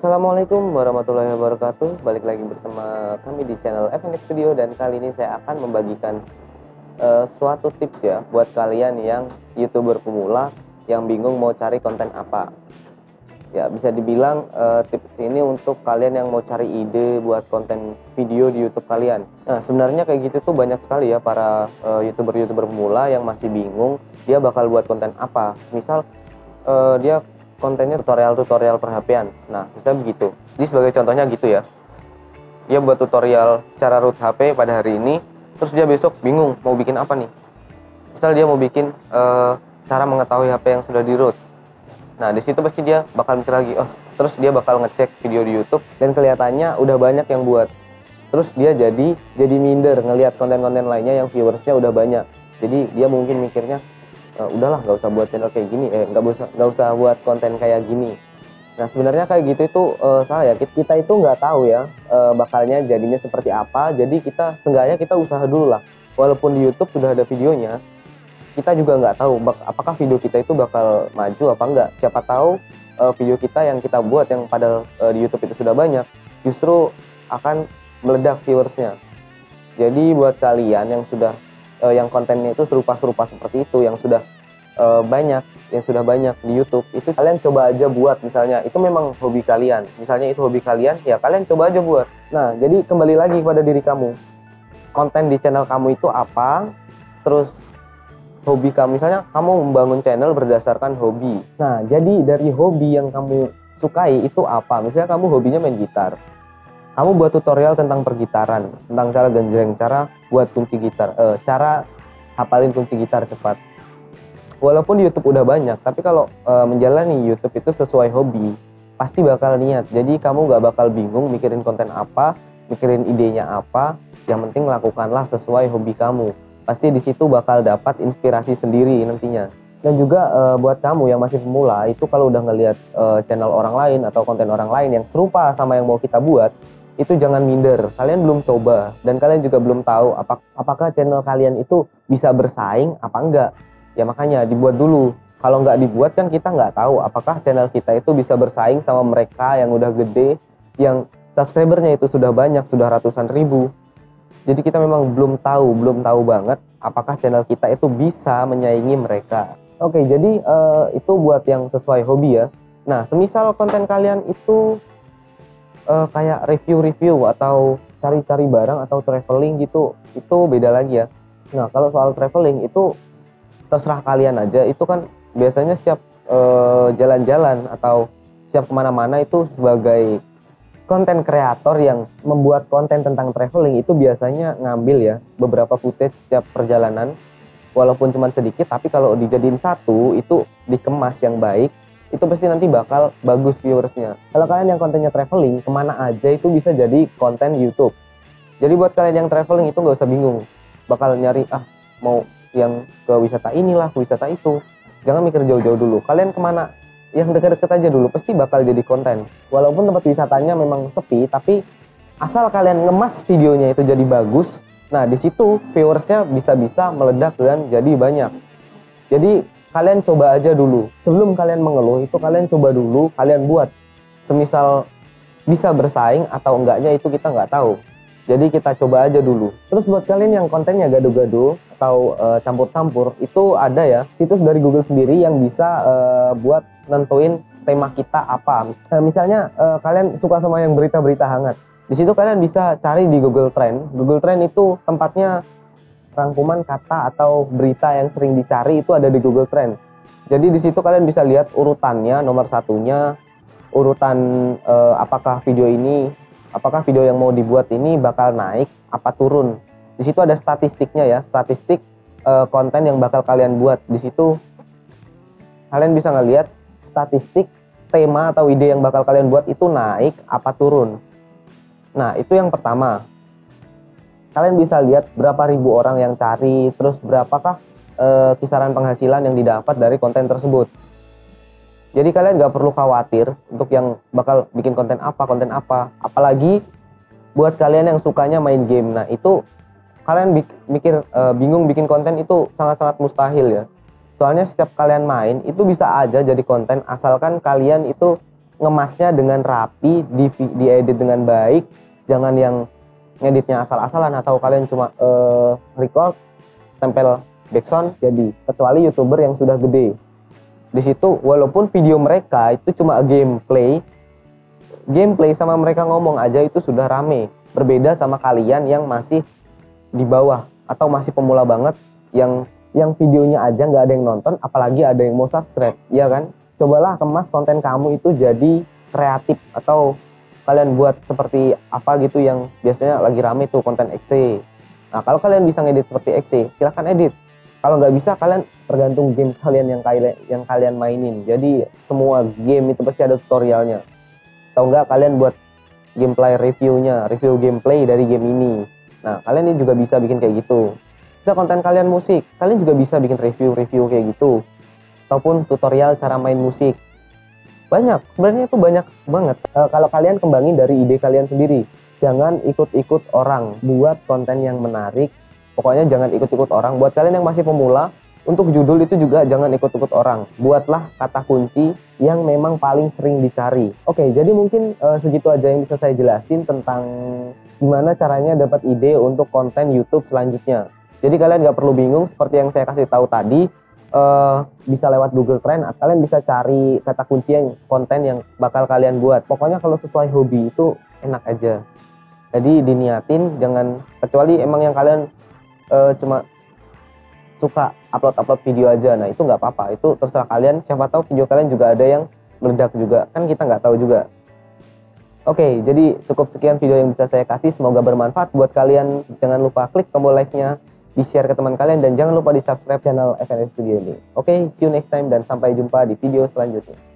Assalamualaikum warahmatullahi wabarakatuh. Balik lagi bersama kami di channel FNX Studio, dan kali ini saya akan membagikan suatu tips ya buat kalian yang YouTuber pemula yang bingung mau cari konten apa. Ya, bisa dibilang tips ini untuk kalian yang mau cari ide buat konten video di YouTube kalian. Nah, sebenarnya kayak gitu tuh banyak sekali ya para YouTuber pemula yang masih bingung dia bakal buat konten apa. Misal dia kontennya tutorial per HP-an. Nah, bisa begitu. Jadi sebagai contohnya gitu ya. Dia buat tutorial cara root HP pada hari ini, terus dia besok bingung mau bikin apa nih. Misal dia mau bikin cara mengetahui HP yang sudah di root. Nah, di situ pasti dia bakal mikir lagi, terus dia bakal ngecek video di YouTube dan kelihatannya udah banyak yang buat. Terus dia jadi minder ngelihat konten-konten lainnya yang viewersnya udah banyak. Jadi dia mungkin mikirnya, udahlah nggak usah buat channel kayak gini, nggak usah buat konten kayak gini. Nah, sebenarnya kayak gitu itu salah ya. Kita itu nggak tahu ya bakalnya jadinya seperti apa. Jadi seenggaknya kita usaha dulu lah. Walaupun di YouTube sudah ada videonya, kita juga nggak tahu apakah video kita itu bakal maju apa enggak. Siapa tahu video kita yang kita buat yang padahal di YouTube itu sudah banyak, justru akan meledak viewersnya. Jadi buat kalian yang sudah yang kontennya itu serupa seperti itu, yang sudah banyak di YouTube, itu kalian coba aja buat. Misalnya itu memang hobi kalian, ya kalian coba aja buat. Nah, jadi kembali lagi pada diri kamu, konten di channel kamu itu apa, terus hobi kamu. Misalnya kamu membangun channel berdasarkan hobi. Nah, jadi dari hobi yang kamu sukai itu apa. Misalnya kamu hobinya main gitar, kamu buat tutorial tentang pergitaran, tentang cara genjreng, cara buat kunci gitar, cara hafalin kunci gitar cepat. Walaupun di YouTube udah banyak, tapi kalau menjalani YouTube itu sesuai hobi, pasti bakal niat. Jadi kamu gak bakal bingung mikirin konten apa, mikirin idenya apa. Yang penting lakukanlah sesuai hobi kamu. Pasti di situ bakal dapat inspirasi sendiri nantinya. Dan juga buat kamu yang masih pemula, itu kalau udah ngelihat channel orang lain atau konten orang lain yang serupa sama yang mau kita buat, itu jangan minder. Kalian belum coba dan kalian juga belum tahu apakah channel kalian itu bisa bersaing apa enggak. Ya makanya dibuat dulu. Kalau nggak dibuat kan kita nggak tahu apakah channel kita itu bisa bersaing sama mereka yang udah gede, yang subscribernya itu sudah banyak, sudah ratusan ribu. Jadi kita memang belum tahu banget apakah channel kita itu bisa menyaingi mereka. Oke, jadi itu buat yang sesuai hobi ya. Nah, semisal konten kalian itu kayak review atau cari-cari barang atau traveling gitu, itu beda lagi ya. Nah, kalau soal traveling itu terserah kalian aja. Itu kan biasanya setiap jalan-jalan atau setiap kemana-mana itu sebagai konten kreator yang membuat konten tentang traveling itu biasanya ngambil ya beberapa footage setiap perjalanan, walaupun cuma sedikit, tapi kalau dijadiin satu itu dikemas yang baik, itu pasti nanti bakal bagus viewersnya. Kalau kalian yang kontennya traveling, kemana aja itu bisa jadi konten YouTube. Jadi buat kalian yang traveling itu nggak usah bingung bakal nyari mau yang ke wisata inilah, ke wisata itu. Jangan mikir jauh-jauh dulu. Kalian kemana yang dekat-dekat aja dulu, pasti bakal jadi konten. Walaupun tempat wisatanya memang sepi, tapi asal kalian ngemas videonya itu jadi bagus, nah di situ viewersnya bisa meledak dan jadi banyak. Jadi kalian coba aja dulu. Sebelum kalian mengeluh, itu kalian coba dulu, kalian buat. Semisal bisa bersaing atau enggaknya itu kita nggak tahu. Jadi kita coba aja dulu. Terus buat kalian yang kontennya gado-gado atau campur-campur, itu ada ya situs dari Google sendiri yang bisa buat nentuin tema kita apa. Misalnya kalian suka sama yang berita-berita hangat. Di situ kalian bisa cari di Google Trend. Google Trend itu tempatnya rangkuman kata atau berita yang sering dicari itu ada di Google Trend. Jadi di situ kalian bisa lihat urutannya, nomor satunya, urutan apakah video yang mau dibuat ini bakal naik apa turun. Di situ ada statistiknya ya, statistik konten yang bakal kalian buat. Di situ kalian bisa ngelihat statistik tema atau ide yang bakal kalian buat itu naik apa turun. Nah, itu yang pertama. Kalian bisa lihat berapa ribu orang yang cari, terus berapakah kisaran penghasilan yang didapat dari konten tersebut. Jadi kalian nggak perlu khawatir untuk yang bakal bikin konten apa. Apalagi buat kalian yang sukanya main game. Nah, itu kalian mikir bingung bikin konten itu sangat-sangat mustahil ya. Soalnya setiap kalian main itu bisa aja jadi konten asalkan kalian itu ngemasnya dengan rapi, diedit dengan baik, jangan yang ngeditnya asal-asalan atau kalian cuma record, tempel background jadi. Kecuali YouTuber yang sudah gede. Di situ walaupun video mereka itu cuma gameplay sama mereka ngomong aja itu sudah rame. Berbeda sama kalian yang masih di bawah atau masih pemula banget yang videonya aja nggak ada yang nonton, apalagi ada yang mau subscribe, ya kan? Cobalah kemas konten kamu itu jadi kreatif, atau kalian buat seperti apa gitu yang biasanya lagi rame tuh konten XC. Nah, kalau kalian bisa ngedit seperti XC, silahkan edit. Kalau nggak bisa, kalian tergantung game kalian yang kalian mainin. Jadi semua game itu pasti ada tutorialnya. Atau enggak kalian buat gameplay reviewnya, review gameplay dari game ini. Nah, kalian ini juga bisa bikin kayak gitu. Bisa konten kalian musik, kalian juga bisa bikin review kayak gitu. Ataupun tutorial cara main musik. Banyak, sebenarnya itu banyak banget. Kalau kalian kembangin dari ide kalian sendiri. Jangan ikut-ikut orang, buat konten yang menarik. Pokoknya jangan ikut-ikut orang. Buat kalian yang masih pemula, untuk judul itu juga jangan ikut-ikut orang. Buatlah kata kunci yang memang paling sering dicari. Oke, jadi mungkin segitu aja yang bisa saya jelasin tentang gimana caranya dapat ide untuk konten YouTube selanjutnya. Jadi kalian nggak perlu bingung seperti yang saya kasih tahu tadi. Bisa lewat Google Trend, kalian bisa cari kata kunci yang konten yang bakal kalian buat. Pokoknya kalau sesuai hobi itu enak aja. Jadi diniatin, jangan, kecuali emang yang kalian cuma suka upload video aja, nah itu nggak apa-apa, itu terserah kalian. Siapa tahu video kalian juga ada yang meledak juga, kan kita nggak tahu juga. Oke, jadi cukup sekian video yang bisa saya kasih, semoga bermanfaat buat kalian. Jangan lupa klik tombol like-nya, di-share ke teman kalian, dan jangan lupa di-subscribe channel FNX Studio ini. Oke, see you next time dan sampai jumpa di video selanjutnya.